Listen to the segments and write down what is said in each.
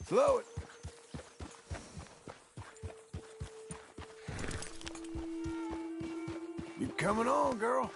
Slow it. You coming on, girl?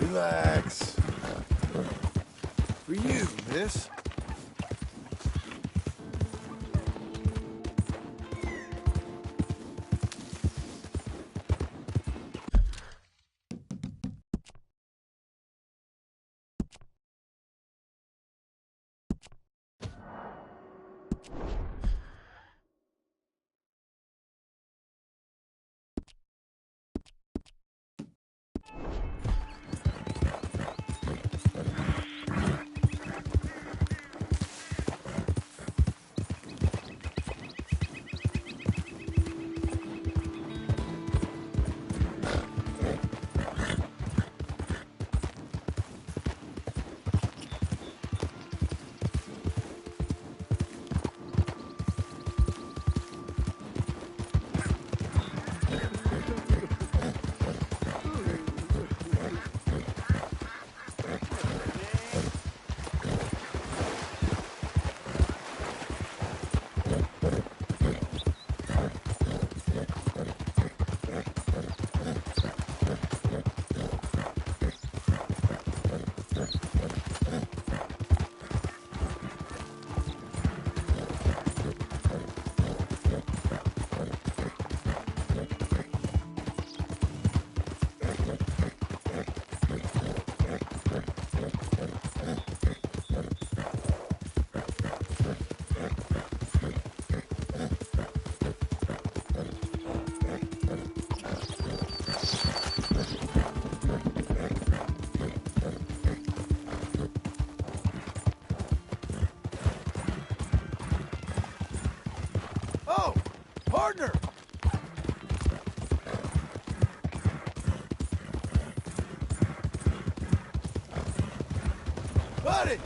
Relax. For you, miss. Buddy!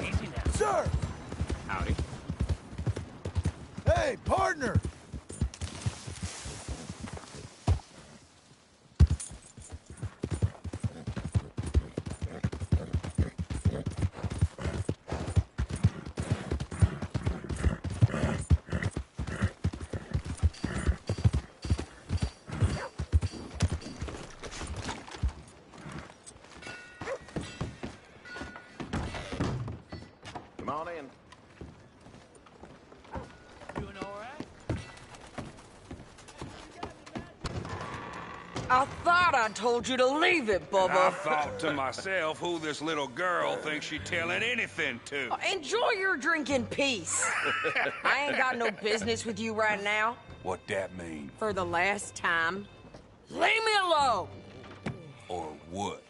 Easy now. Sir! Howdy. Hey, partner! Come on in. Doing all right? I thought I told you to leave it, I Bubba. thought to myself who this little girl thinks she telling anything to. Enjoy your drink in peace. I ain't got no business with you right now. What that mean? For the last time, leave me alone. Or what?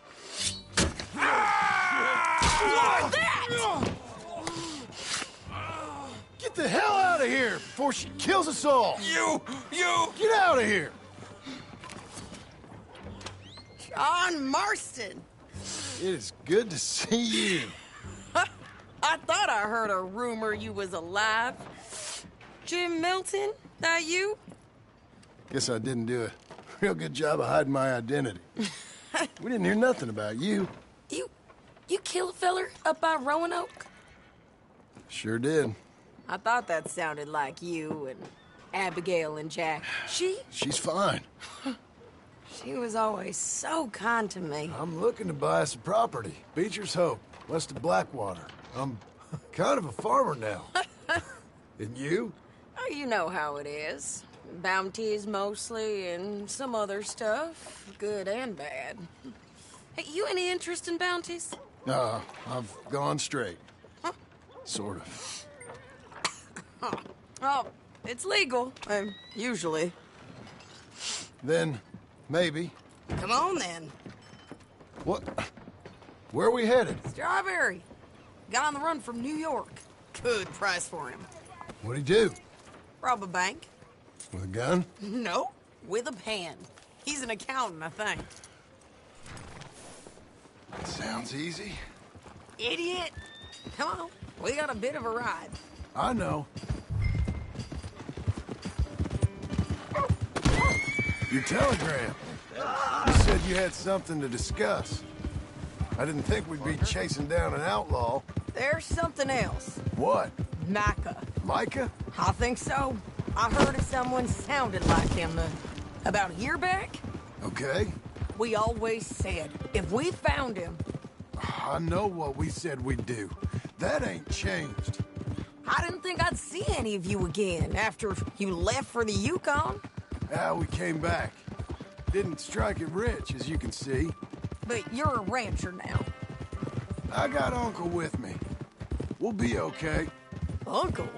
Like that! Get the hell out of here before she kills us all! You! Get out of here! John Marston. It is good to see you. I thought I heard a rumor you was alive. Jim Milton, that you? Guess I didn't do a real good job of hiding my identity. We didn't hear nothing about you. You kill a feller up by Roanoke? Sure did. I thought that sounded like you and Abigail and Jack. She's fine. She was always so kind to me. I'm looking to buy some property. Beecher's Hope, west of Blackwater. I'm kind of a farmer now. And you? Oh, you know how it is. Bounties mostly and some other stuff, good and bad. Hey, you any interest in bounties? I've gone straight. Sort of. Oh, it's legal, usually. Then, maybe. Come on, then. What? Where are we headed? Strawberry. Got on the run from New York. Good price for him. What'd he do? Rob a bank? With a gun? No, with a pen. He's an accountant, I think. Sounds easy. Idiot. Come on, we got a bit of a ride. I know. Your telegram. You said you had something to discuss. I didn't think we'd be chasing down an outlaw. There's something else. What? Micah. Micah? I think so. I heard of someone sounded like him about a year back. Okay. We always said, if we found him... I know what we said we'd do. That ain't changed. I didn't think I'd see any of you again after you left for the Yukon. We came back. Didn't strike it rich, as you can see. But you're a rancher now. I got Uncle with me. We'll be okay. Uncle?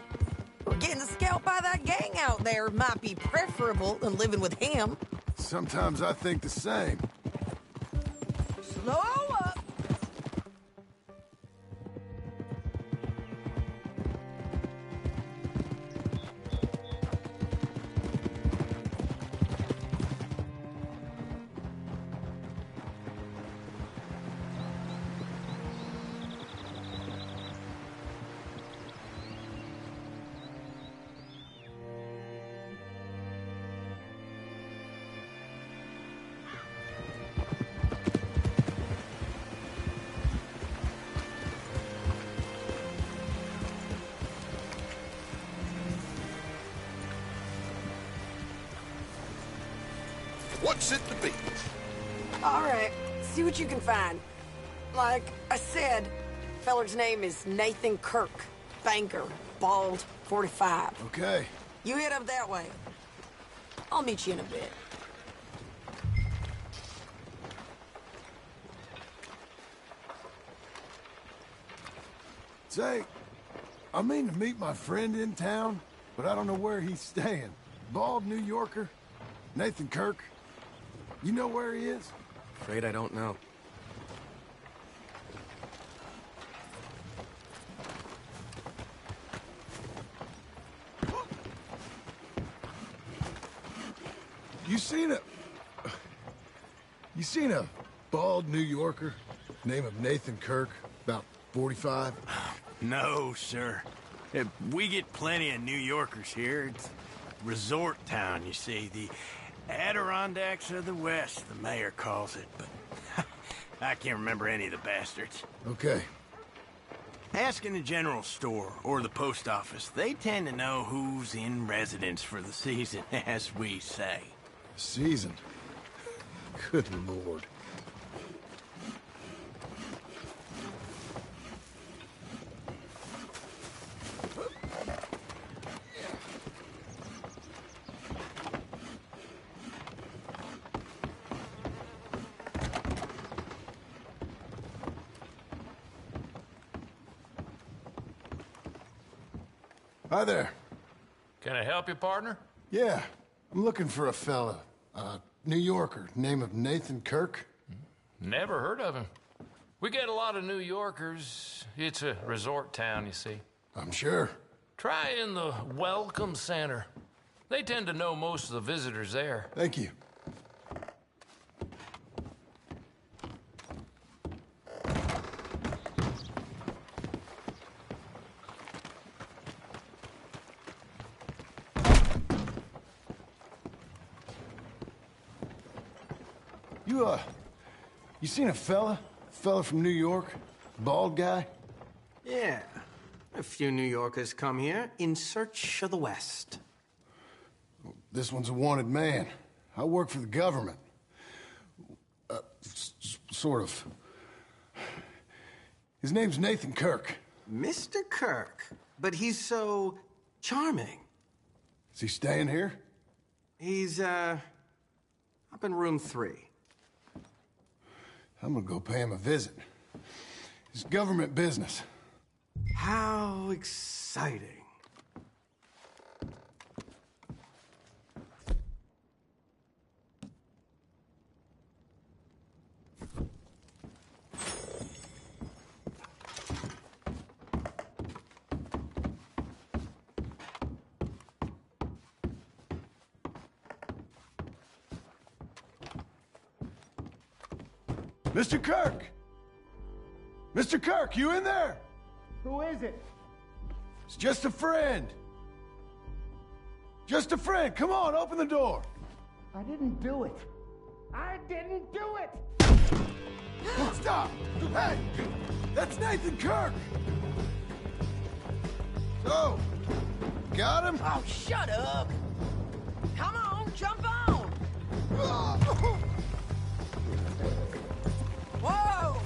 Well, getting scalped by that gang out there might be preferable than living with him. Sometimes I think the same. Slow up. What's it to be? All right, see what you can find. Like I said, feller's name is Nathan Kirk. Banker, bald, 45. Okay. You head up that way. I'll meet you in a bit. Say, I mean to meet my friend in town, but I don't know where he's staying. Bald New Yorker? Nathan Kirk? You know where he is? Afraid I don't know. You seen a bald New Yorker, name of Nathan Kirk, about 45? No, sir. We get plenty of New Yorkers here. It's resort town, you see. The Adirondacks of the West, the mayor calls it, but I can't remember any of the bastards. Okay. Ask in the general store or the post office. They tend to know who's in residence for the season, as we say. Season? Good Lord. Hi there. Can I help you, partner? Yeah, I'm looking for a fella. New Yorker, name of Nathan Kirk. Never heard of him. We get a lot of New Yorkers. It's a resort town, you see. I'm sure. Try in the Welcome Center. They tend to know most of the visitors there. Thank you. You seen a fella? Fella from New York? Bald guy? Yeah. A few New Yorkers come here in search of the West. This one's a wanted man. I work for the government. Sort of. His name's Nathan Kirk. Mr. Kirk? But he's so charming. Is he staying here? He's, up in room 3. I'm gonna go pay him a visit. It's government business. How exciting. Mr. Kirk! Mr. Kirk, you in there? Who is it? It's just a friend. Just a friend. Come on, open the door. I didn't do it. I didn't do it! Stop! Hey! That's Nathan Kirk! So, got him? Oh, shut up! Come on, jump on! Whoa!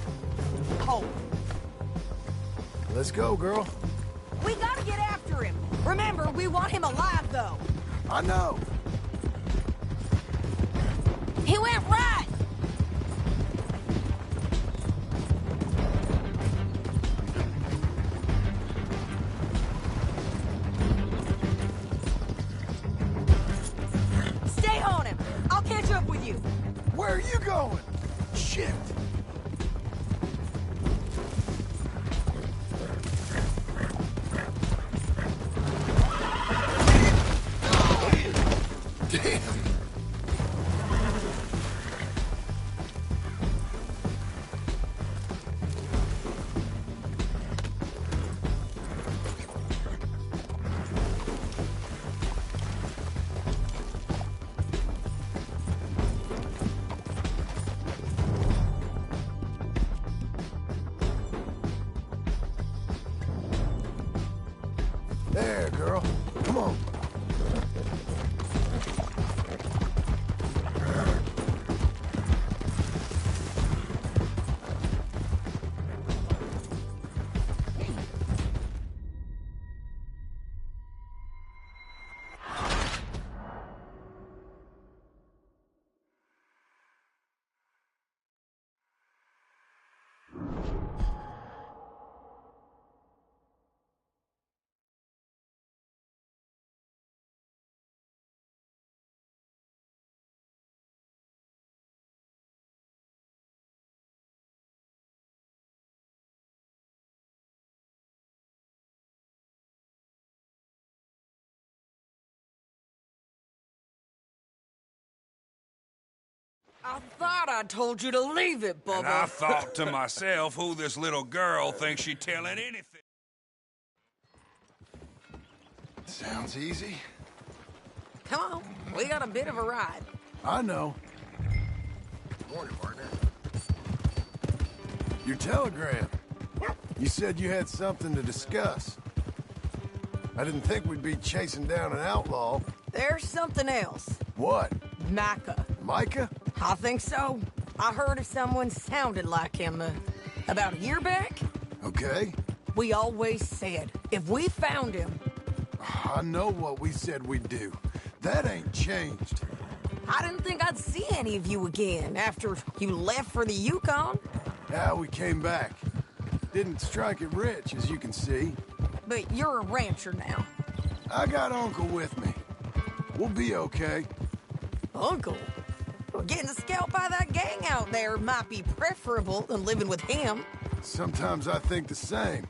Oh, Let's go, girl. we gotta get after him. Remember, we want him alive, though. I know. He went right! Stay on him. I'll catch up with you. Where are you going? Shit. Damn. There, girl. Come on. I thought I told you to leave it, Bubba. And I thought to myself, who this little girl thinks she telling anything? Sounds easy. Come on, we got a bit of a ride. I know. Morning, partner. Your telegram. You said you had something to discuss. I didn't think we'd be chasing down an outlaw. There's something else. What? Micah. Micah? I think so. I heard of someone sounded like him about a year back. Okay. We always said, if we found him... I know what we said we'd do. That ain't changed. I didn't think I'd see any of you again after you left for the Yukon. Yeah, we came back. Didn't strike it rich, as you can see. But you're a rancher now. I got Uncle with me. We'll be okay. Uncle? Well, getting scalped by that gang out there might be preferable than living with him. Sometimes I think the same.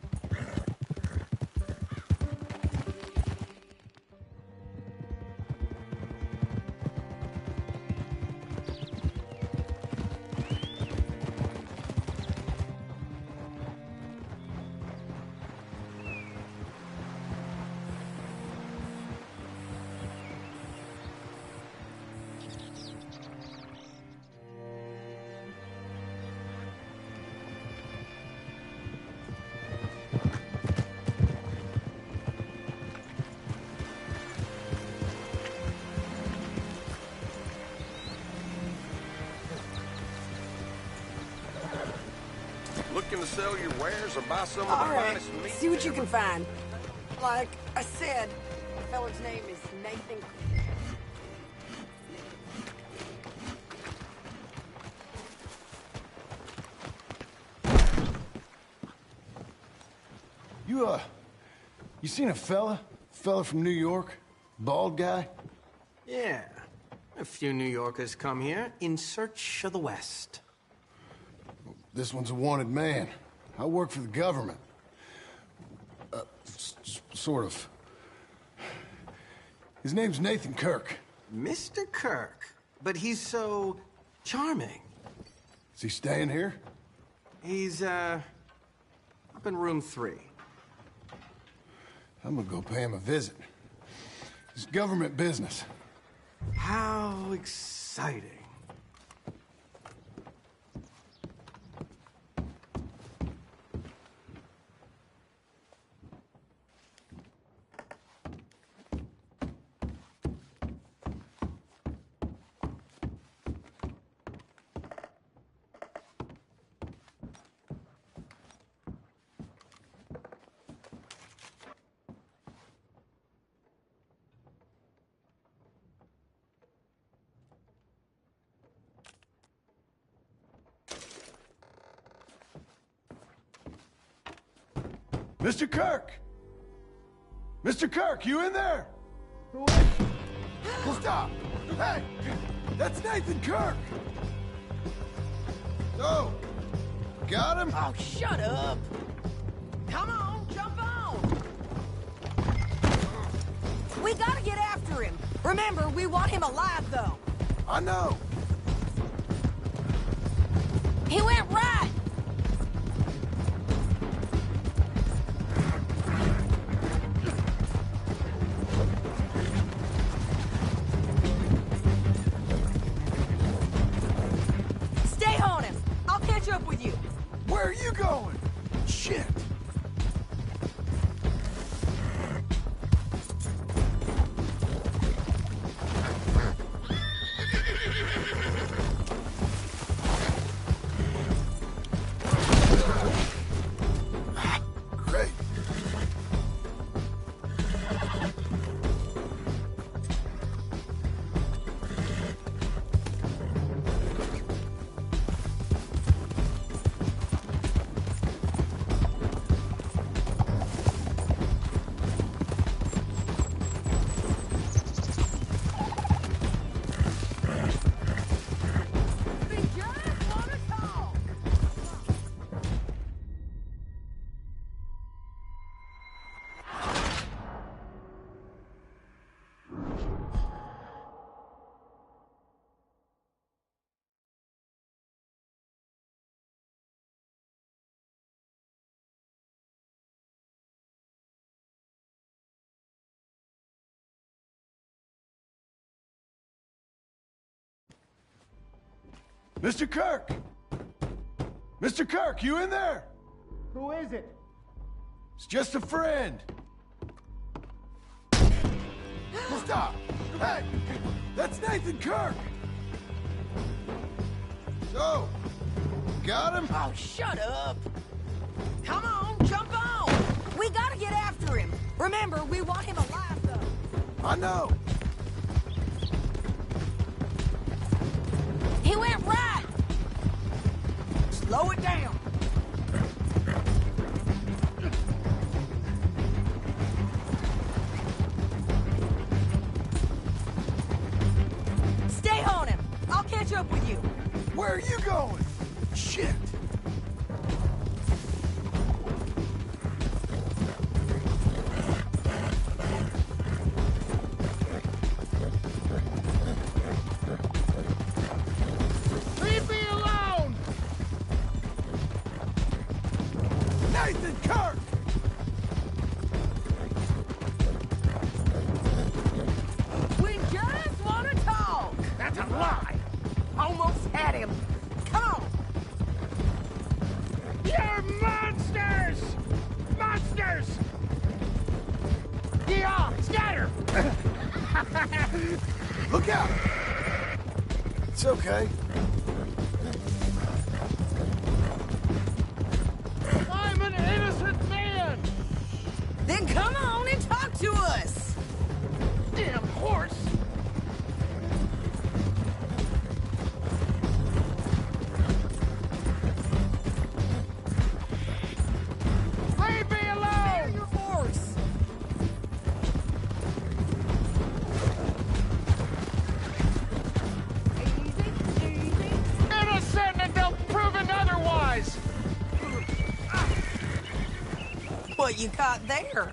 Looking to sell your wares or buy some of the All right, finest meat? see what you can find. Like I said, the fella's name is Nathan. You seen a fella? Fella from New York? Bald guy? Yeah. A few New Yorkers come here in search of the West. This one's a wanted man. I work for the government. Sort of. His name's Nathan Kirk. Mr. Kirk? But he's so charming. Is he staying here? He's, up in room 3. I'm gonna go pay him a visit. It's government business. How exciting. Mr. Kirk! Mr. Kirk, you in there? Stop! Hey! That's Nathan Kirk! Oh! Got him? Oh, shut up! Come on, jump on! We gotta get after him. Remember, we want him alive, though. I know! He went right! Stay on him. I'll catch up with you. Where are you going? Shit! Mr. Kirk! Mr. Kirk, you in there? Who is it? It's just a friend. Stop! Hey! That's Nathan Kirk! So, got him? Oh, shut up! Come on, jump on! We gotta get after him. Remember, we want him alive, though. I know. He went right! Slow it down. Stay on him. I'll catch up with you. Where are you going? Shit. Leave me alone! Nathan Kirk! We just want to talk. That's a lie! Almost had him. Come on. You're monsters! Monsters! Yeah, scatter! Look out! It's okay. I'm an innocent man! Then come on and talk to us. Damn horse! Leave me There alone! your horse. Easy, easy. Innocent until proven otherwise! What you got there?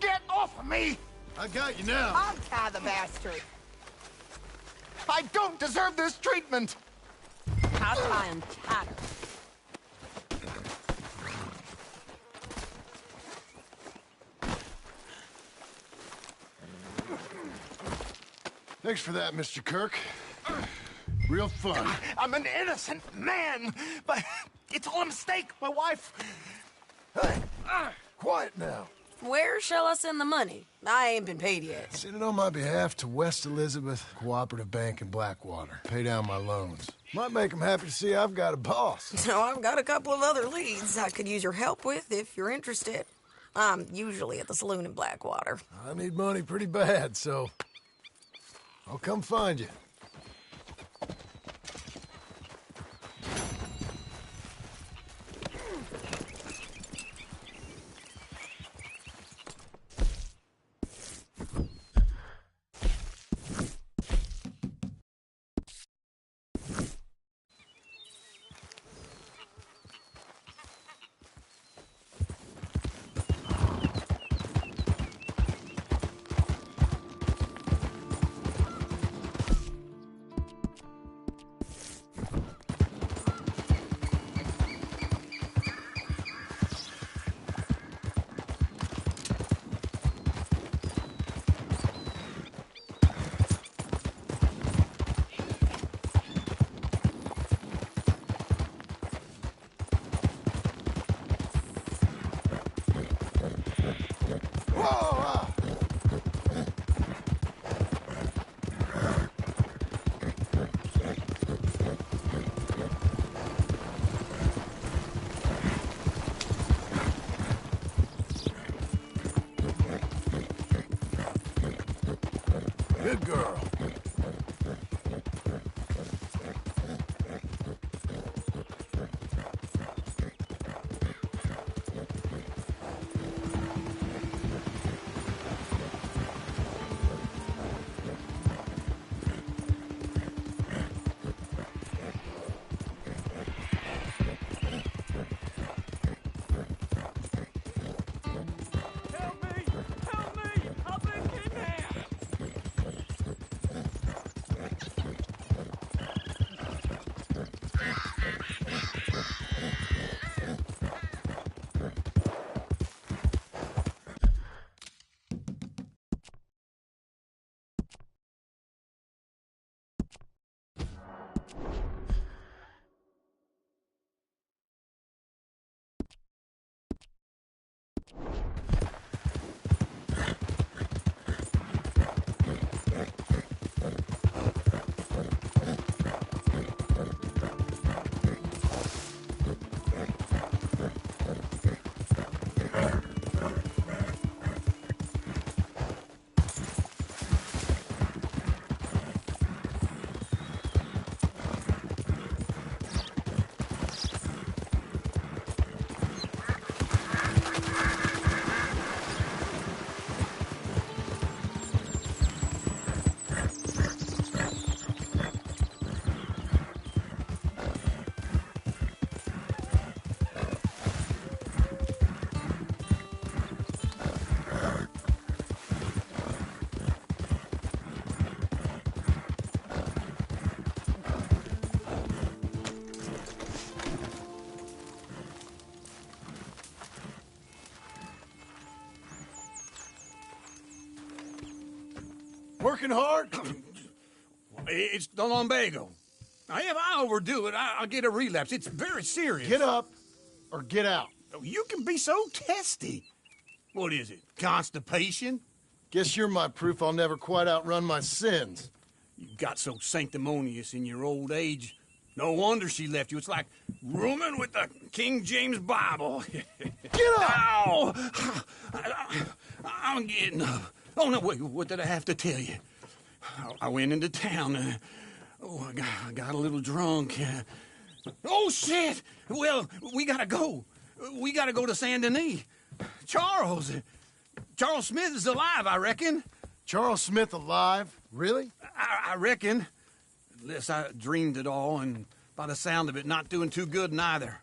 Get off of me! I got you now. I'll tie the bastard. I don't deserve this treatment! I'll tie him tighter. Thanks for that, Mr. Kirk. Real fun. I'm an innocent man, but it's all a mistake. My wife... Hey, quiet now. Where shall I send the money? I ain't been paid yet. Send it on my behalf to West Elizabeth Cooperative Bank in Blackwater. Pay down my loans. Might make them happy to see I've got a boss. So I've got a couple of other leads I could use your help with if you're interested. I'm usually at the saloon in Blackwater. I need money pretty bad, so I'll come find you. Good girl. Working hard? It's the lumbago. Now, if I overdo it, I'll get a relapse. It's very serious. Get up or get out. You can be so testy. What is it, constipation? Guess you're my proof I'll never quite outrun my sins. You got so sanctimonious in your old age. No wonder she left you. It's like rooming with the King James Bible. Get up! Ow! I'm getting up. Oh, no, wait, what did I have to tell you? I went into town. I got a little drunk. Oh, shit! Well, we gotta go. We gotta go to Saint Denis. Charles Smith is alive, I reckon. Charles Smith alive? Really? I reckon. Unless I dreamed it all, and by the sound of it, not doing too good neither.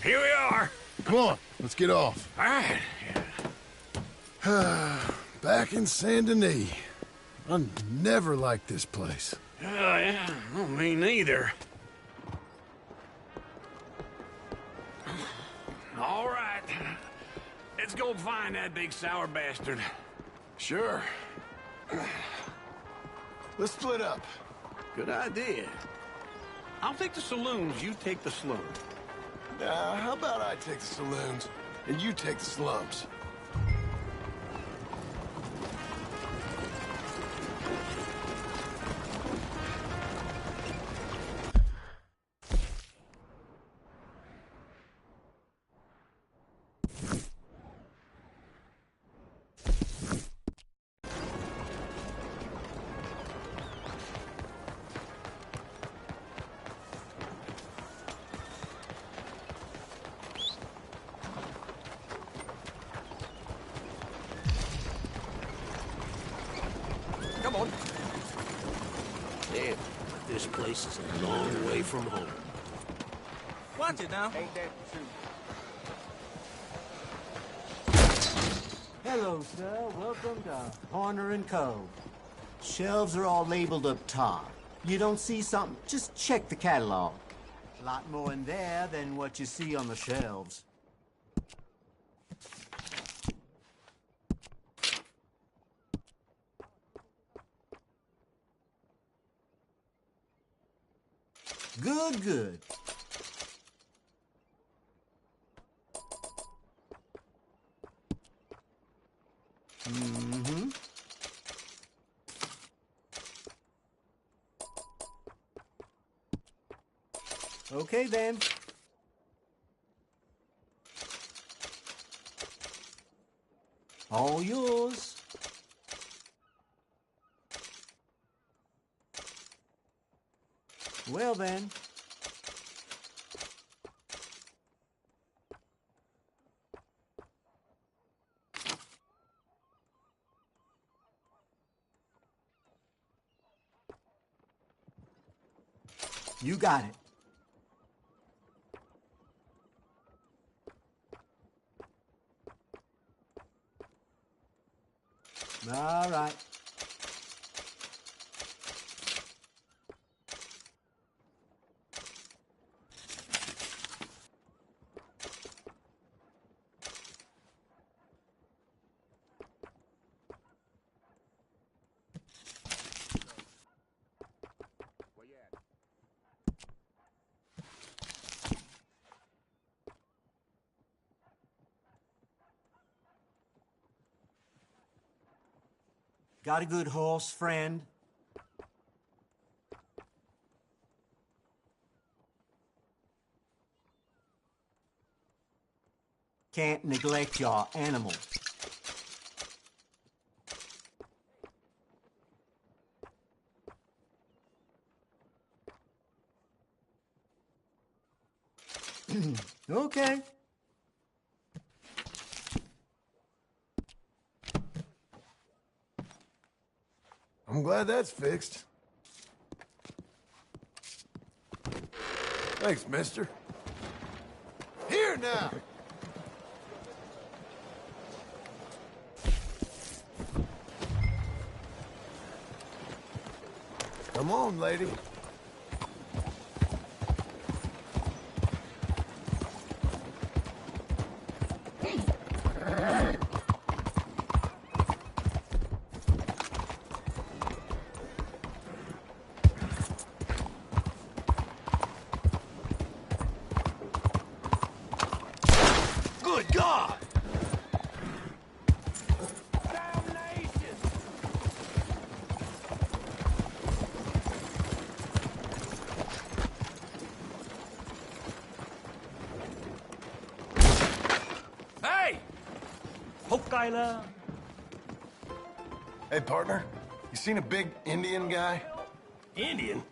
Here we are. Come on, let's get off. All right. Back in Saint Denis. I never liked this place. Yeah, well, me neither. All right. Let's go find that big sour bastard. Sure. Let's split up. Good idea. I'll take the saloons, you take the slums. How about I take the saloons and you take the slums? Come on. Damn, this place is a long way from home. Watch it now. Ain't that the truth? Hello, sir. Welcome to Horner & Co. Shelves are all labeled up top. You don't see something, just check the catalog. A lot more in there than what you see on the shelves. Good, good. Mm-hmm. Okay, then. All yours. Well, then. You got it. All right. Got a good horse, friend? Can't neglect your animal. Okay. I'm glad that's fixed. Thanks, mister. Here now! Come on, lady. Good God! Hey! Hokkaila. Hey, partner. You seen a big Indian guy? Indian?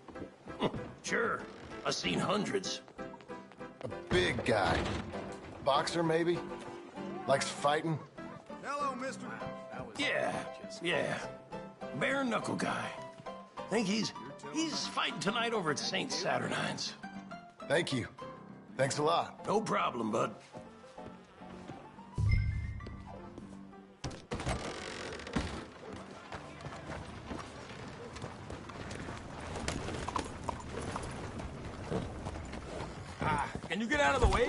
Sure. I've seen hundreds. A big guy. Boxer, maybe? Likes fighting? Hello, mister. Yeah. Bare knuckle guy. Think he's fighting tonight over at St. Saturnine's. Thank you. Thanks a lot. No problem, bud. Can you get out of the way?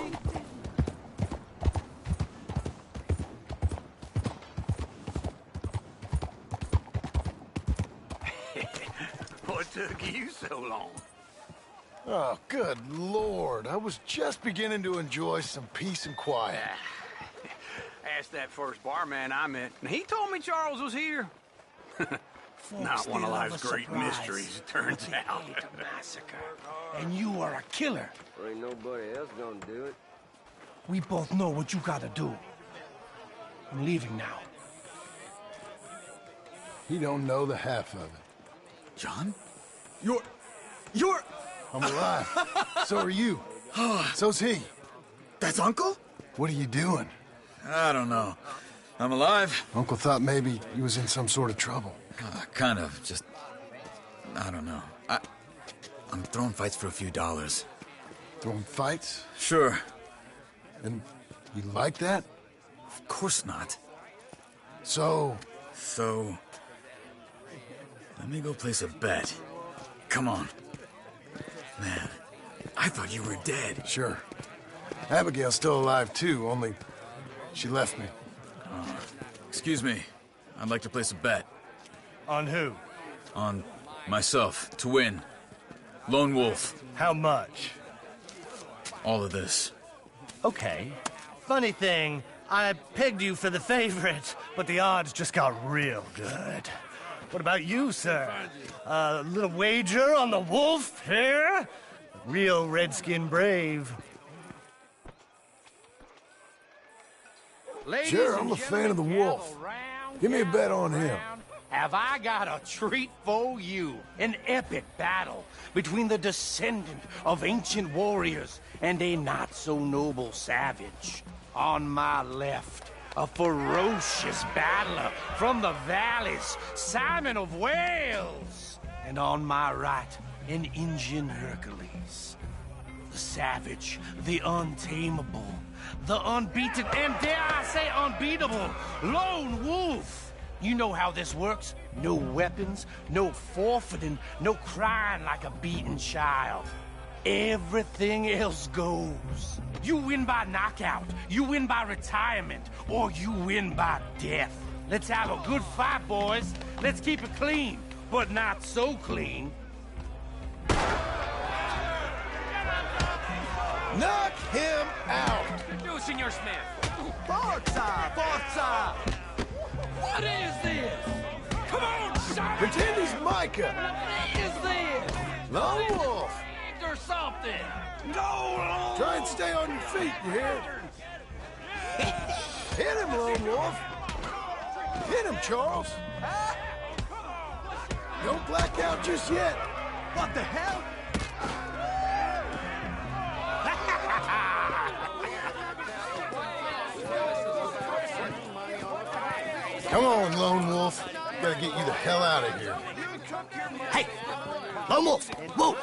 What took you so long? Oh, good Lord. I was just beginning to enjoy some peace and quiet. Asked that first barman I met, and he told me Charles was here. Not one of life's great mysteries, it turns out. Massacre. And you are a killer. There ain't nobody else gonna do it. We both know what you gotta do. I'm leaving now. He don't know the half of it. John? You're... I'm alive. So are you. So's he. That's Uncle? What are you doing? I don't know. I'm alive. Uncle thought maybe he was in some sort of trouble. Kind of. Just... I don't know. I'm throwing fights for a few dollars. Throwing fights? Sure. And you like that? Of course not. So... Let me go place a bet. Come on. Man, I thought you were dead. Sure. Abigail's still alive, too, only she left me. Excuse me. I'd like to place a bet. On who? On myself, to win. Lone Wolf. How much? All of this. Okay. Funny thing, I pegged you for the favorite, but the odds just got real good. What about you, sir? A little wager on the wolf here? Real redskin brave. Sure, I'm a fan of the wolf. Give me a bet on him. Have I got a treat for you? An epic battle between the descendant of ancient warriors and a not-so-noble savage. On my left, a ferocious battler from the valleys, Simon of Wales. And on my right, an Indian Hercules. The savage, the untamable, the unbeaten, and dare I say unbeatable, Lone Wolf. You know how this works. No weapons, no forfeiting, no crying like a beaten child. Everything else goes. You win by knockout, you win by retirement, or you win by death. Let's have a good fight, boys. Let's keep it clean, but not so clean. Knock him out! Do it, Senor Smith. Forza! Forza! What is this? Come on, son! Pretend he's Micah! What is this? Lone Wolf! Or something. No! Try and stay on your feet, you hear? Hit him, Lone Wolf! Hit him, Charles! Don't black out just yet! What the hell? Come on, Lone Wolf. Gotta get you the hell out of here. Hey! Lone Wolf! Whoa!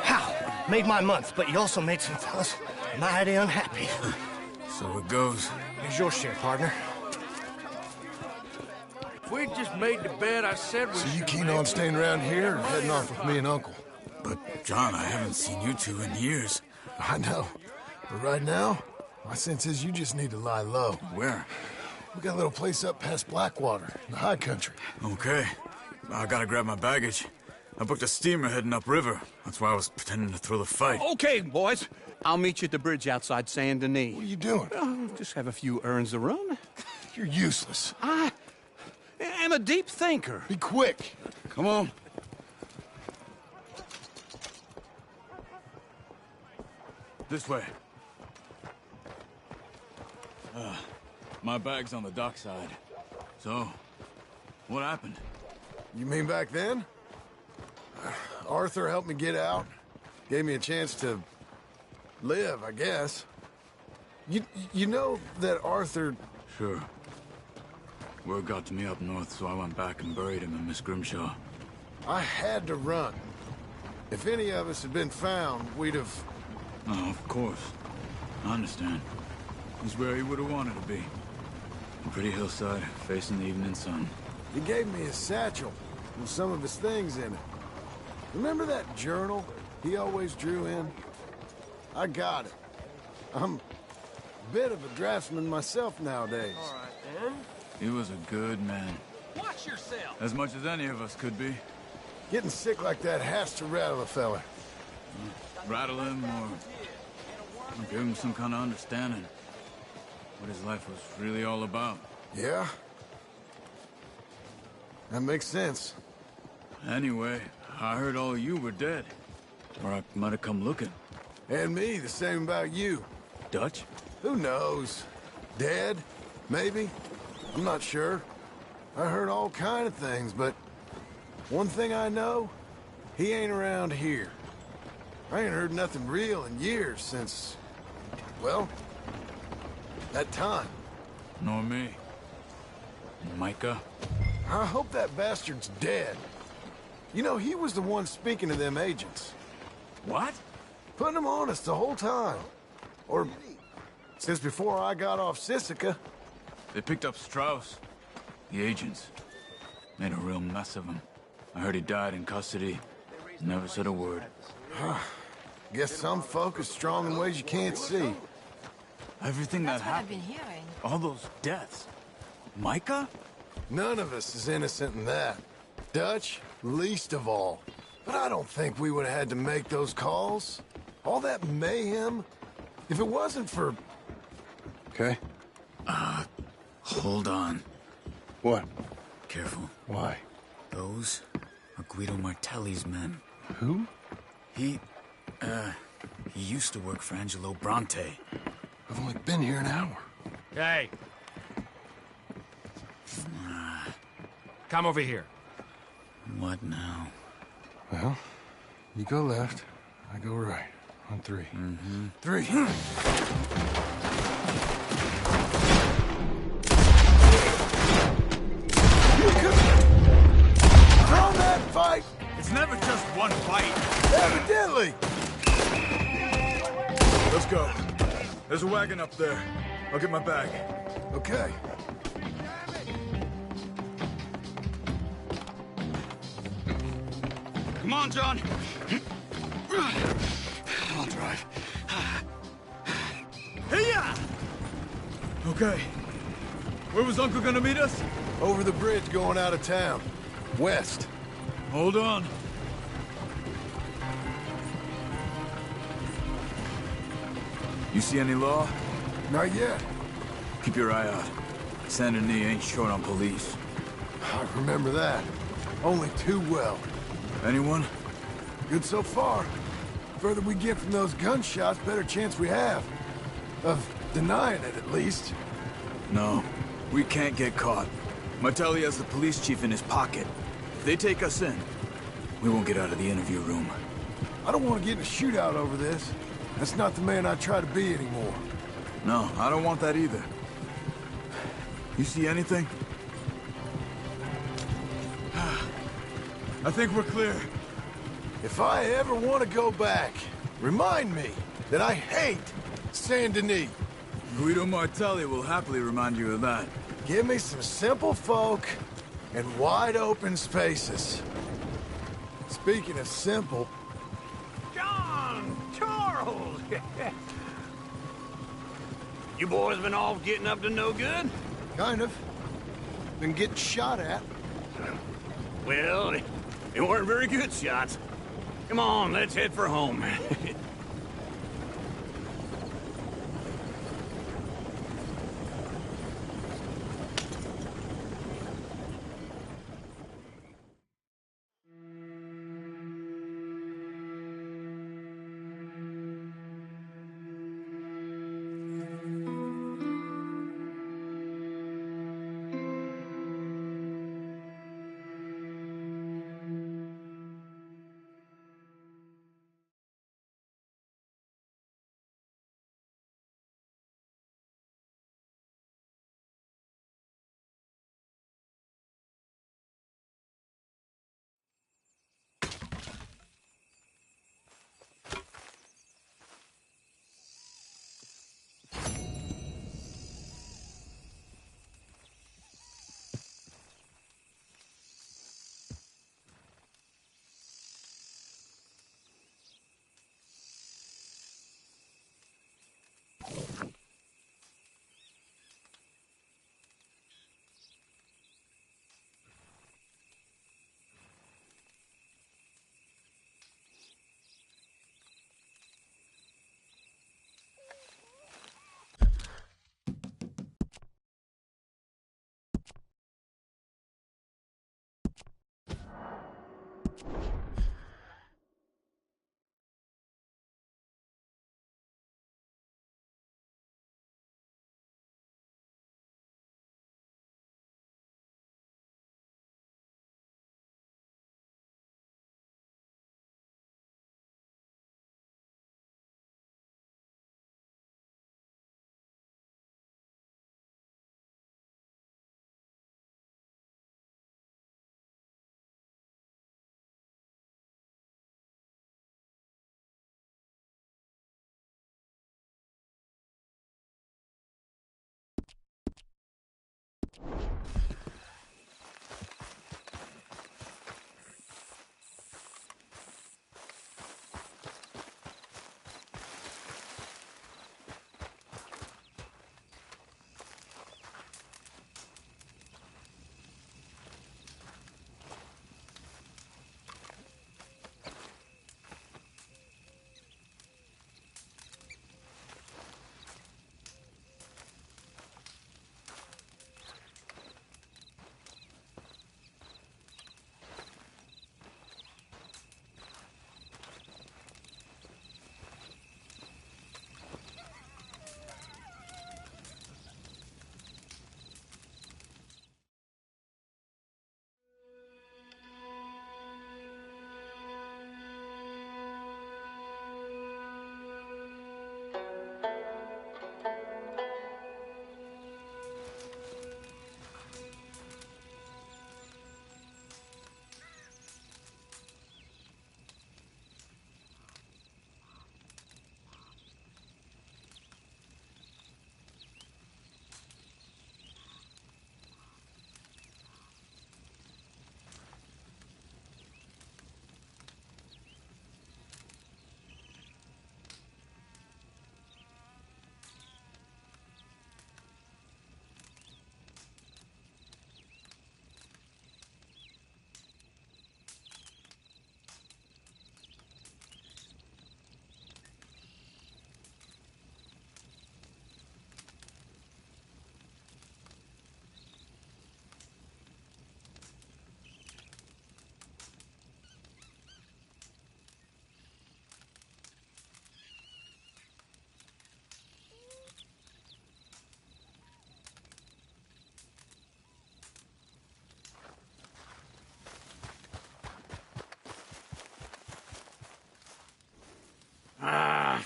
How? Made my month, but you also made some fellas mighty unhappy. So it goes. Here's your share, partner. If we just made the bed, I said we So you keen on staying around here or heading off with me and Uncle? But, John, I haven't seen you two in years. I know. But right now, my sense is you just need to lie low. Where? We got a little place up past Blackwater, in the high country. Okay. I gotta grab my baggage. I booked a steamer heading upriver. That's why I was pretending to throw the fight. Okay, boys. I'll meet you at the bridge outside Saint Denis. What are you doing? Just have a few errands to run. You're useless. I am a deep thinker. Be quick. Come on. This way. My bag's on the dockside. So, what happened? You mean back then? Arthur helped me get out. Gave me a chance to live, I guess. You know that Arthur... Sure. Word got to me up north, so I went back and buried him in Miss Grimshaw. I had to run. If any of us had been found, we'd have... Oh, of course. I understand. He's where he would have wanted to be. A pretty hillside, facing the evening sun. He gave me his satchel with some of his things in it. Remember that journal he always drew in? I got it. I'm a bit of a draftsman myself nowadays. All right, then. He was a good man. Watch yourself. As much as any of us could be. Getting sick like that has to rattle a fella. Rattle him or give him some kind of understanding. What his life was really all about. Yeah? That makes sense. Anyway, I heard all of you were dead. Or I might have come looking. And me, the same about you. Dutch? Who knows? Dead? Maybe? I'm not sure. I heard all kind of things, but one thing I know, he ain't around here. I ain't heard nothing real in years since, well, that time. Nor me. And Micah? I hope that bastard's dead. You know, he was the one speaking to them agents. What? Putting them on us the whole time. Or since before I got off Sisika. They picked up Strauss. The agents. Made a real mess of him. I heard he died in custody. Never said a word. Guess some folk are strong in ways you can't see. Everything that That's what I've happened. been hearing. All those deaths. Micah? None of us is innocent in that. Dutch, least of all. But I don't think we would have had to make those calls. All that mayhem. If it wasn't for... Okay. Hold on. What? Careful. Why? Those are Guido Martelli's men. Who? He used to work for Angelo Bronte. I've only been here an hour. Hey. Come over here. What now? Well, you go left, I go right. On three. Mm-hmm. 3. You could throw that fight! It's never just one fight. Evidently! Let's go. There's a wagon up there. I'll get my bag. Okay. Come on, John. I'll drive. Hey-ya! Okay. Where was Uncle gonna meet us? Over the bridge going out of town. West. Hold on. You see any law? Not yet. Keep your eye out. Saint Denis ain't short on police. I remember that. Only too well. Anyone? Good so far. Further we get from those gunshots, better chance we have. Of denying it, at least. No. We can't get caught. Martelli has the police chief in his pocket. If they take us in, we won't get out of the interview room. I don't want to get in a shootout over this. That's not the man I try to be anymore. No, I don't want that either. You see anything? I think we're clear. If I ever want to go back, Remind me that I hate Saint Denis. Guido Martelli will happily remind you of that. Give me some simple folk and wide open spaces. Speaking of simple... John! Charles! You boys been off getting up to no good? Kind of. Been getting shot at. Well, they weren't very good shots. Come on, let's head for home.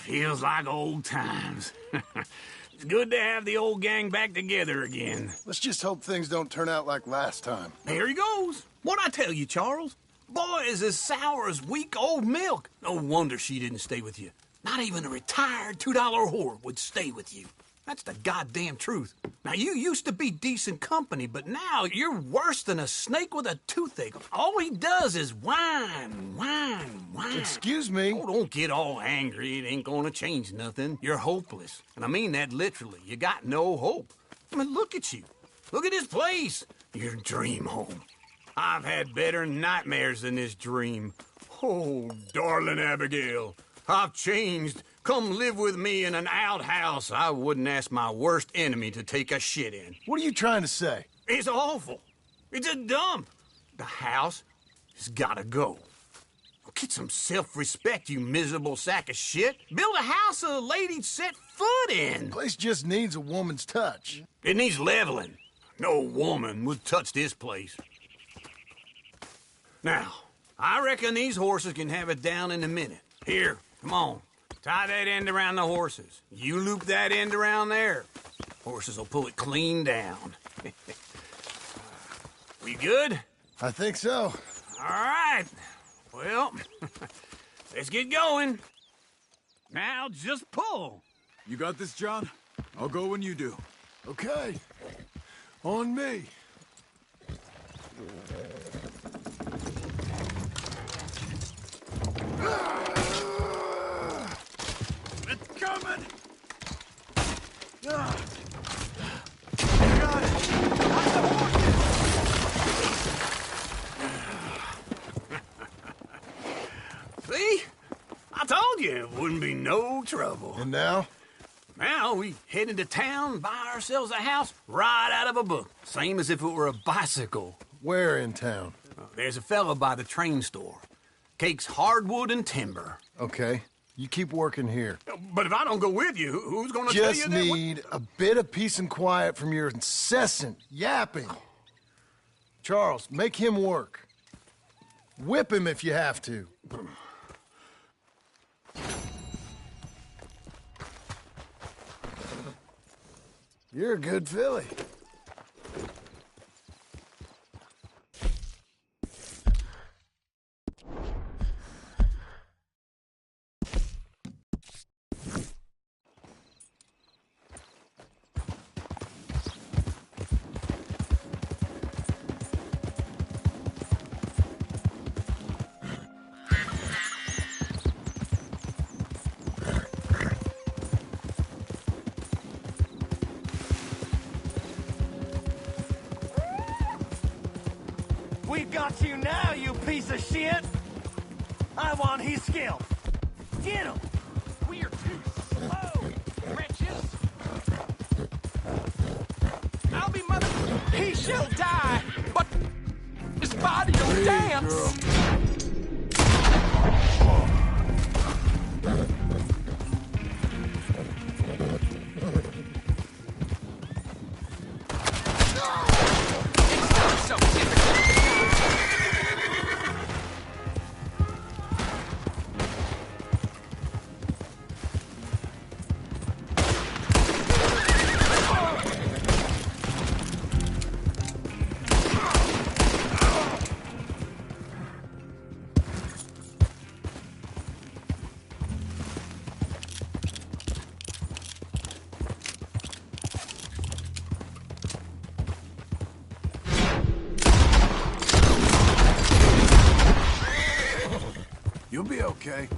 Feels like old times. It's good to have the old gang back together again. Let's just hope things don't turn out like last time. There he goes. What'd I tell you, Charles? Boy, is as sour as weak old milk. No wonder she didn't stay with you. Not even a retired $2 whore would stay with you. That's the goddamn truth. Now, you used to be decent company, but now you're worse than a snake with a toothache. All he does is whine. Excuse me? Oh, don't get all angry. It ain't gonna change nothing. You're hopeless. And I mean that literally. You got no hope. I mean, look at you. Look at this place. Your dream home. I've had better nightmares than this dream. Oh, darling Abigail, I've changed. Come live with me in an outhouse I wouldn't ask my worst enemy to take a shit in. What are you trying to say? It's awful. It's a dump. The house has gotta go. Get some self-respect, you miserable sack of shit. Build a house a lady'd set foot in. The place just needs a woman's touch. It needs leveling. No woman would touch this place. Now, I reckon these horses can have it down in a minute. Here, come on. Tie that end around the horses. You loop that end around there. Horses will pull it clean down. We good? I think so. All right. Well, let's get going. Now just pull. You got this, John? I'll go when you do. Okay. On me. It's coming! Got it! See? I told you it wouldn't be no trouble. And now? Now we head into town, buy ourselves a house right out of a book. Same as if it were a bicycle. Where in town? There's a fella by the train store. Cakes hardwood and timber. Okay. You keep working here. But if I don't go with you, who's gonna tell you Just that? need a bit of peace and quiet from your incessant yapping. Charles, make him work. Whip him if you have to. You're a good filly. We got you now, you piece of shit! I want his skill. Get him! We're too slow, wretches! I'll be mother... He shall die, but his body will dance! Girl. You'll be okay.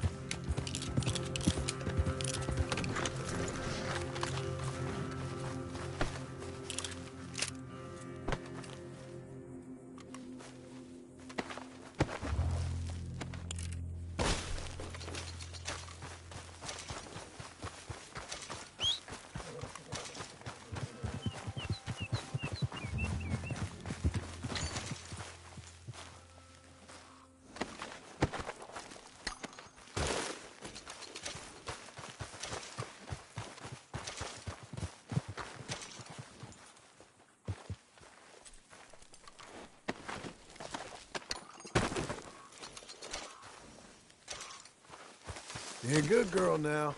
You're a good girl now.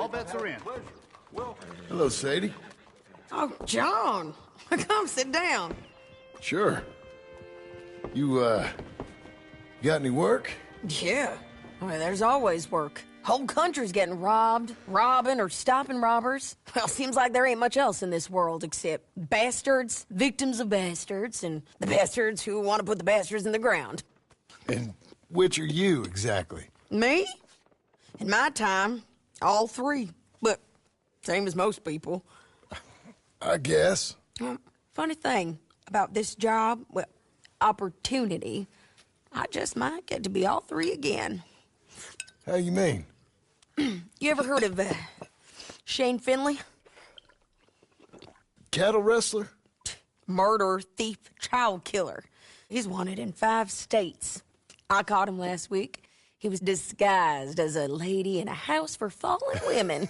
All bets are in. Hello, Sadie. Oh, John. Come sit down. Sure. You, got any work? Yeah. I mean, there's always work. Whole country's getting robbed, robbing, or stopping robbers. Well, seems like there ain't much else in this world except bastards, victims of bastards, and the bastards who want to put the bastards in the ground. And which are you, exactly? Me? In my time, all three. But same as most people. I guess. Funny thing about this job, well, opportunity, I just might get to be all three again. How you mean? You ever heard of Shane Finley? Cattle wrestler? Murderer, thief, child killer. He's wanted in 5 states. I caught him last week. He was disguised as a lady in a house for fallen women.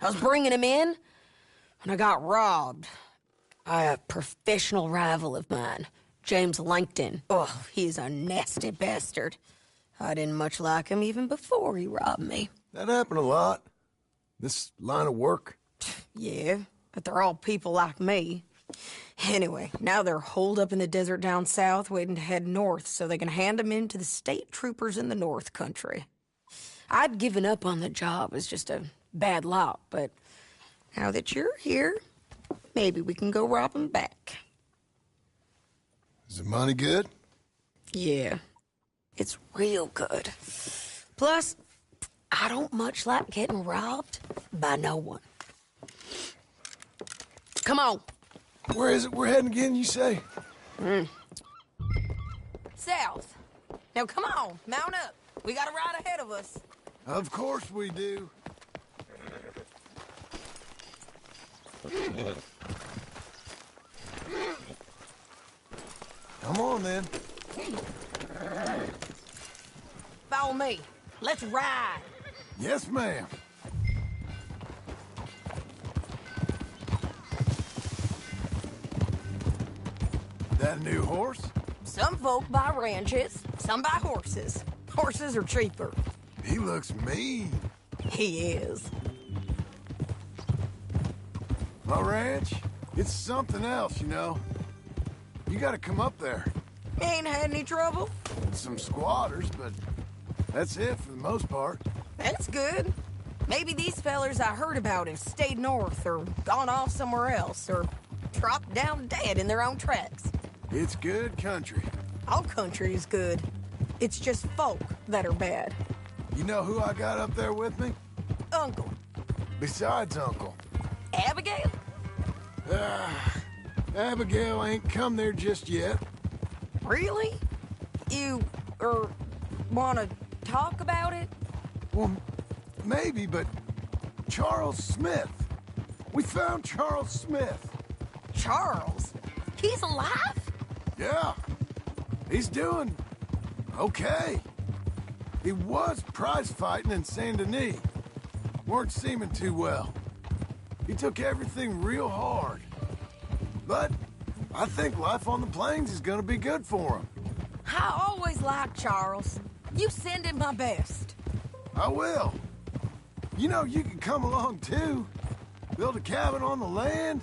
I was bringing him in, and I got robbed by a professional rival of mine, James Langton. Oh, he's a nasty bastard. I didn't much like him even before he robbed me. That happened a lot. This line of work. Yeah, but they're all people like me. Anyway, now they're holed up in the desert down south waiting to head north so they can hand them in to the state troopers in the north country. I'd given up on the job as just a bad lot, but now that you're here, maybe we can go rob them back. Is the money good? Yeah, it's real good. Plus, I don't much like getting robbed by no one. Come on. Where is it we're heading again, you say? South. Now, come on, mount up. We got a ride ahead of us. Of course we do. Come on, then. Follow me. Let's ride. Yes, ma'am. That a new horse? Some folk buy ranches, some buy horses. Horses are cheaper. He looks mean. He is. My ranch, it's something else, you know. You gotta come up there. Ain't had any trouble? Some squatters, but that's it for the most part. That's good. Maybe these fellers I heard about have stayed north or gone off somewhere else or dropped down dead in their own tracks. It's good country. All country is good. It's just folk that are bad. You know who I got up there with me? Uncle. Besides Uncle. Abigail? Abigail ain't come there just yet. Really? You, wanna talk about it? Well, maybe, but Charles Smith. We found Charles Smith. Charles? He's alive? Yeah. He's doing okay. He was prize fighting in Saint Denis. Weren't seeming too well. He took everything real hard. But I think life on the plains is gonna be good for him. I always liked Charles. You send him my best. I will. You know, you can come along too. Build a cabin on the land.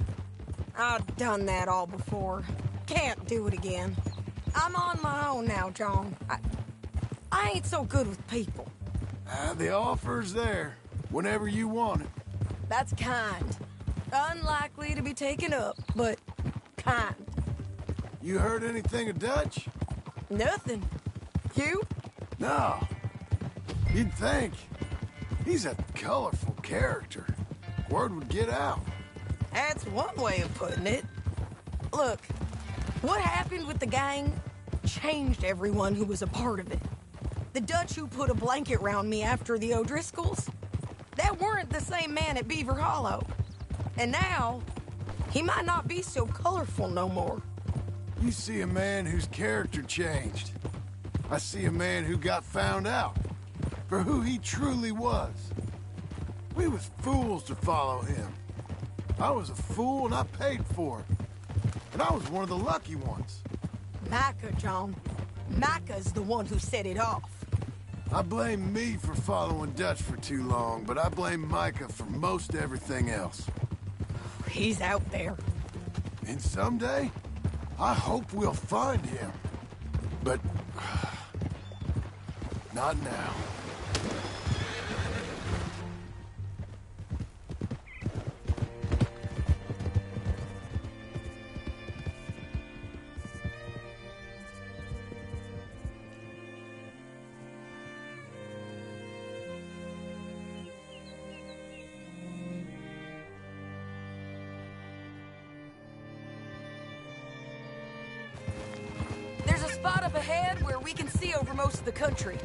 I've done that all before. Can't do it again. I'm on my own now, John. I ain't so good with people. The offer's there, whenever you want it. That's kind. Unlikely to be taken up, but kind. You heard anything of Dutch? Nothing. You? No. You'd think. He's a colorful character. Word would get out. That's one way of putting it. Look, what happened with the gang changed everyone who was a part of it. The Dutch who put a blanket round me after the O'Driscolls, that weren't the same man at Beaver Hollow. And now, he might not be so colorful no more. You see a man whose character changed. I see a man who got found out for who he truly was. We was fools to follow him. I was a fool and I paid for it. And I was one of the lucky ones. Micah, John. Micah's the one who set it off. I blame me for following Dutch for too long, but I blame Micah for most everything else. He's out there. And someday, I hope we'll find him. But... not now. There's a spot up ahead where we can see over most of the country.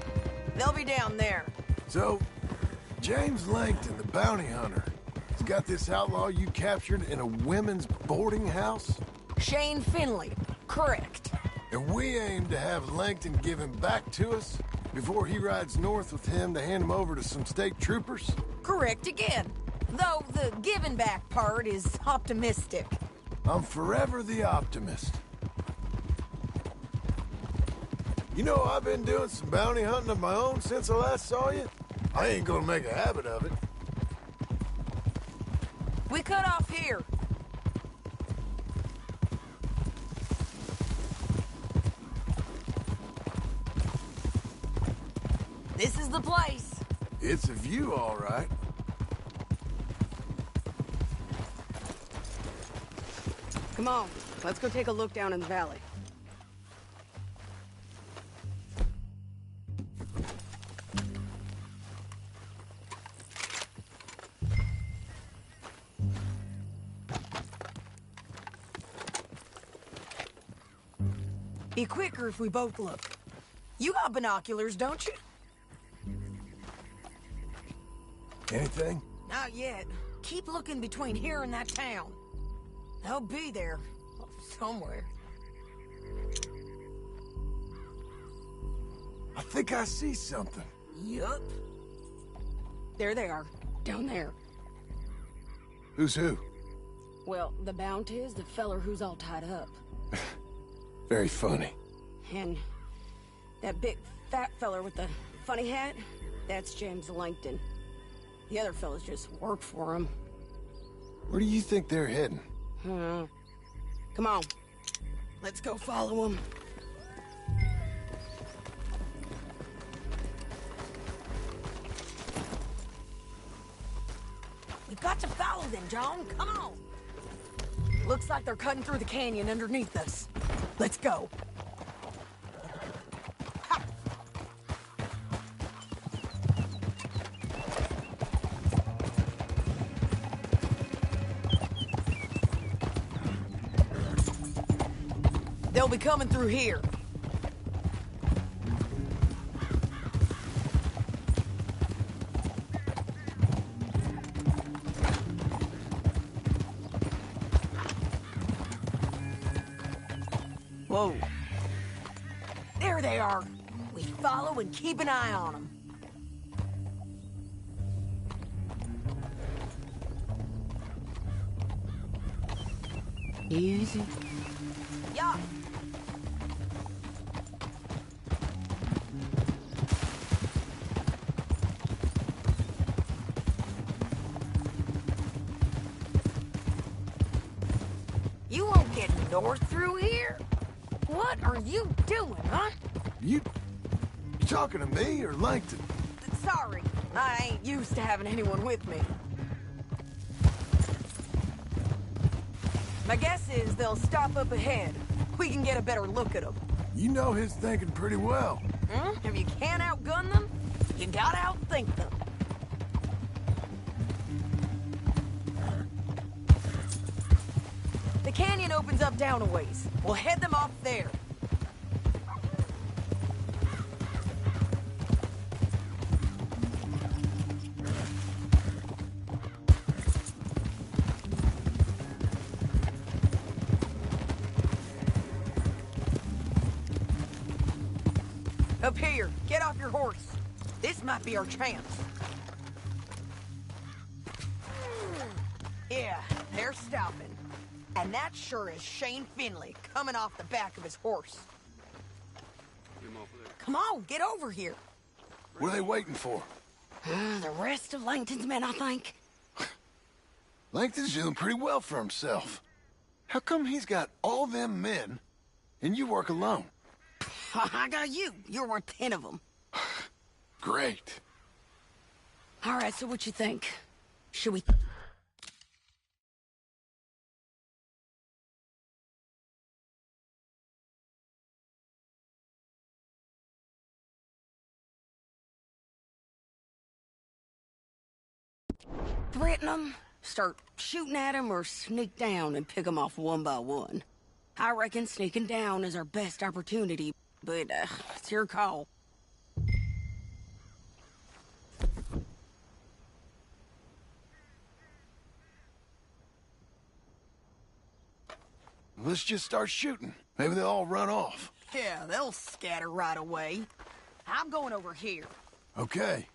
They'll be down there. So, James Langton, the bounty hunter, has got this outlaw you captured in a women's boarding house? Shane Finley. Correct. And we aim to have Langton give him back to us before he rides north with him to hand him over to some state troopers? Correct again. Though the giving back part is optimistic. I'm forever the optimist. You know, I've been doing some bounty hunting of my own since I last saw you. I ain't gonna make a habit of it. We cut off here. This is the place. It's a view, all right. Come on, let's go take a look down in the valley. Be quicker if we both look. You got binoculars, don't you? Anything? Not yet. Keep looking between here and that town. They'll be there. Somewhere. I think I see something. Yup. There they are. Down there. Who's who? Well, the bounty is the feller who's all tied up. Very funny. And that big fat feller with the funny hat, that's James Langton. The other fellas just work for him. Where do you think they're heading? Come on. Let's go follow them. We've got to follow them, John. Come on. Looks like they're cutting through the canyon underneath us. Let's go. Ha! They'll be coming through here. Whoa. There they are. We follow and keep an eye on them. Easy. Yeah. You won't get north through here? What are you doing, huh? You talking to me or Langton? Sorry, I ain't used to having anyone with me. My guess is they'll stop up ahead. We can get a better look at them. You know his thinking pretty well. If you can't outgun them, you gotta outthink them. The canyon opens up down a ways. We'll head them off there. Up here, get off your horse. This might be our chance. Yeah, they're stopping. And that sure is Shane Finley coming off the back of his horse. Come on, get over here. What are they waiting for? The rest of Langton's men, I think. Langton's doing pretty well for himself. How come he's got all them men, and you work alone? I got you. You're worth 10 of them. Great. All right, so what you think? Should we... threaten them, start shooting at them, or sneak down and pick them off one by one? I reckon sneaking down is our best opportunity, but it's your call. Let's just start shooting. Maybe they'll all run off. Yeah, they'll scatter right away. I'm going over here. Okay.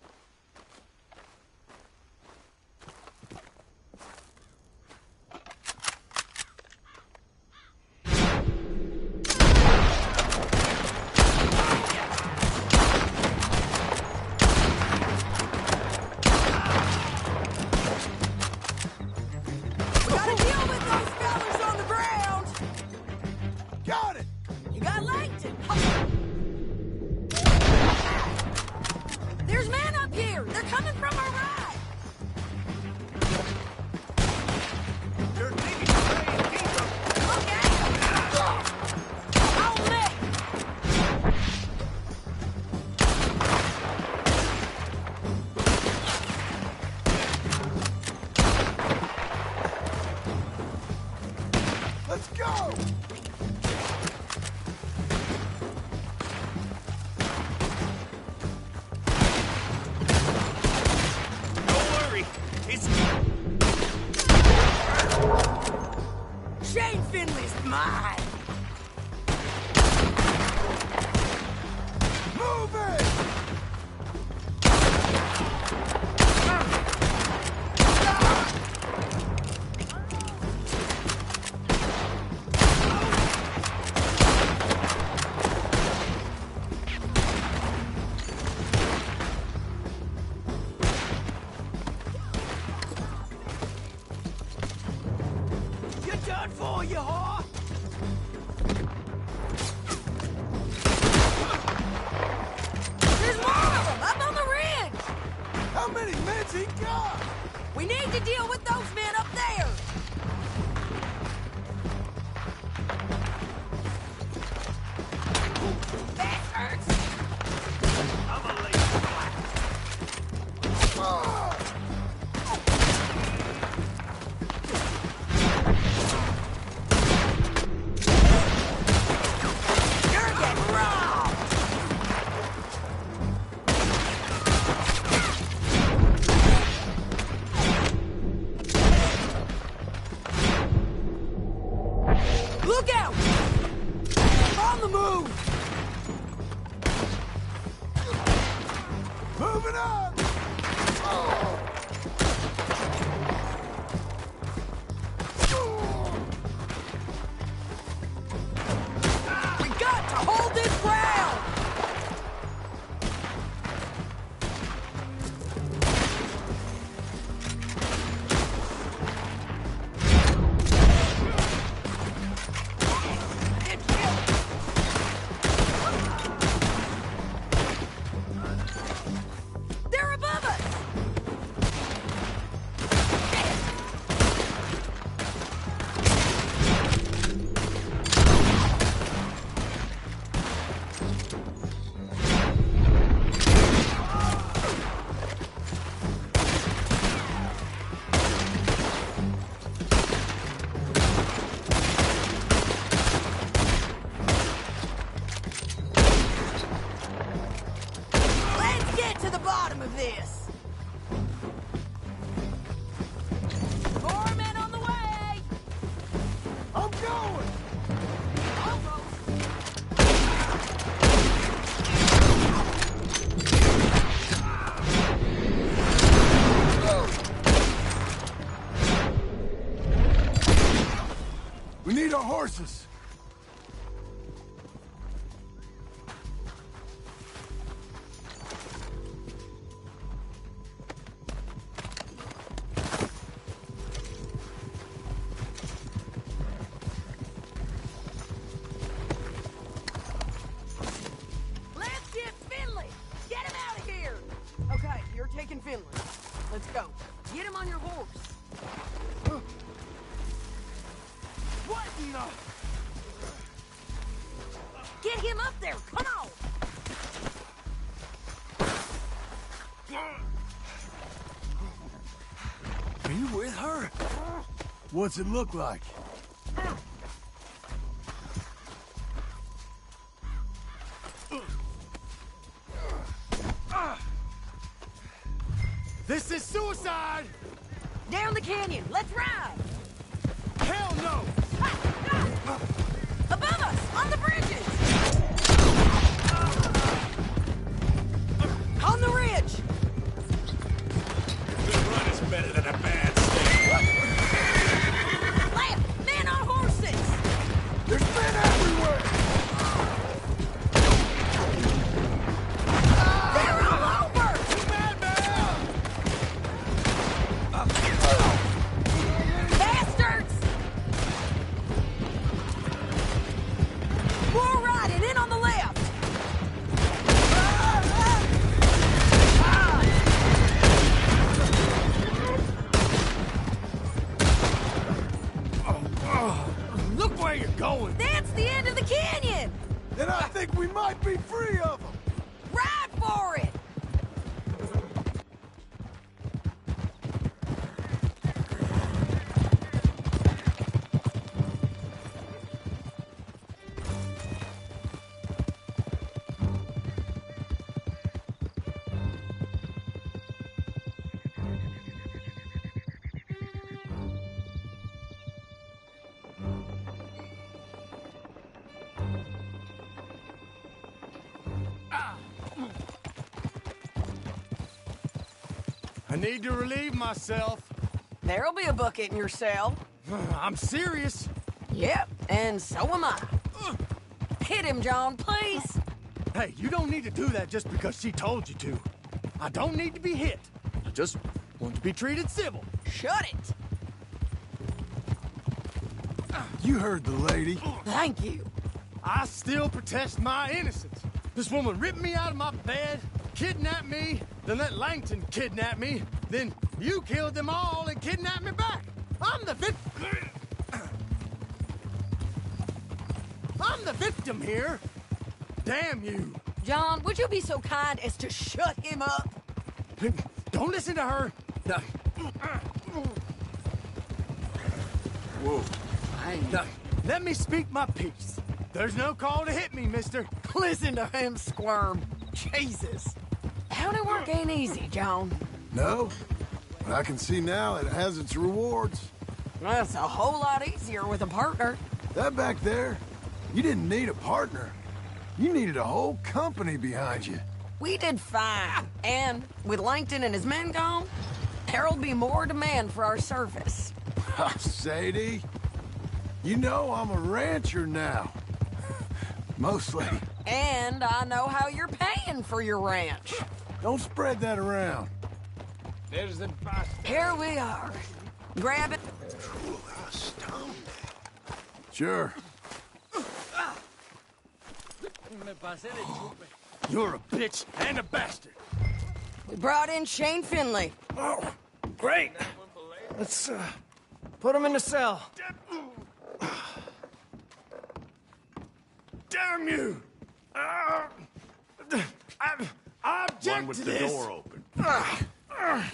Horses. Are you with her? What's it look like? This is suicide! Down the canyon. Let's ride. Hell no! Above us, on the bridges. On the ridge. A good run is better than a bad stay. Left, men on horses. There's men everywhere! They're all over. Bastards! More riding in on the left. Look where you're going. That's the end of the canyon. Then I think we might be free of them. Ride for it. I need to relieve myself. There'll be a bucket in your cell. I'm serious. Yep, and so am I. Hit him, John, please. Hey, you don't need to do that just because she told you to. I don't need to be hit. I just want to be treated civil. Shut it. You heard the lady. Thank you. I still protest my innocence. This woman ripped me out of my bed, kidnapped me, then let Langton kidnap me, then you killed them all and kidnapped me back. I'm the victim here. Damn you. John, would you be so kind as to shut him up? Don't listen to her. Whoa. Let me speak my piece. There's no call to hit me, mister. Listen to him squirm. Jesus. Howdy work ain't easy, John. No, but I can see now it has its rewards. That's a whole lot easier with a partner. That back there, you didn't need a partner. You needed a whole company behind you. We did fine. And with Langton and his men gone, there'll be more demand for our service. Sadie, you know I'm a rancher now. Mostly. And I know how you're paying for your ranch. Don't spread that around. There's the bastard. Here we are. Grab it. Sure. You're a bitch and a bastard. We brought in Shane Finley. Oh, great. Let's put him in the cell. Damn you! I object One with to the this. door open.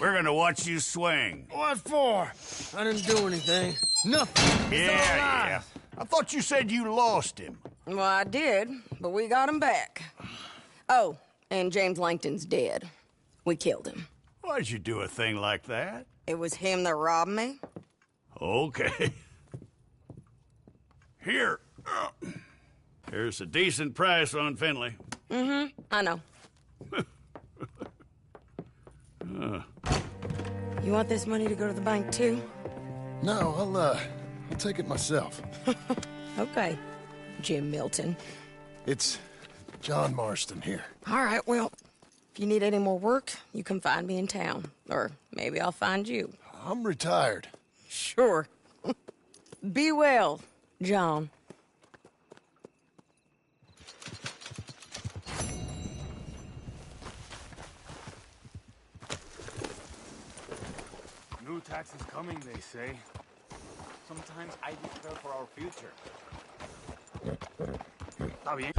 We're gonna watch you swing. What for? I didn't do anything. Nothing. It's all lies. I thought you said you lost him. Well, I did, but we got him back. Oh, and James Langton's dead. We killed him. Why'd you do a thing like that? It was him that robbed me. Okay. Here. Here's a decent price on Finley. Mm-hmm, I know. You want this money to go to the bank, too? No, I'll take it myself. Okay, Jim Milton. It's John Marston here. All right, well, if you need any more work, you can find me in town. Or maybe I'll find you. I'm retired. Sure. Be well, John. New tax is coming, they say. Sometimes I prepare for our future. Está bien.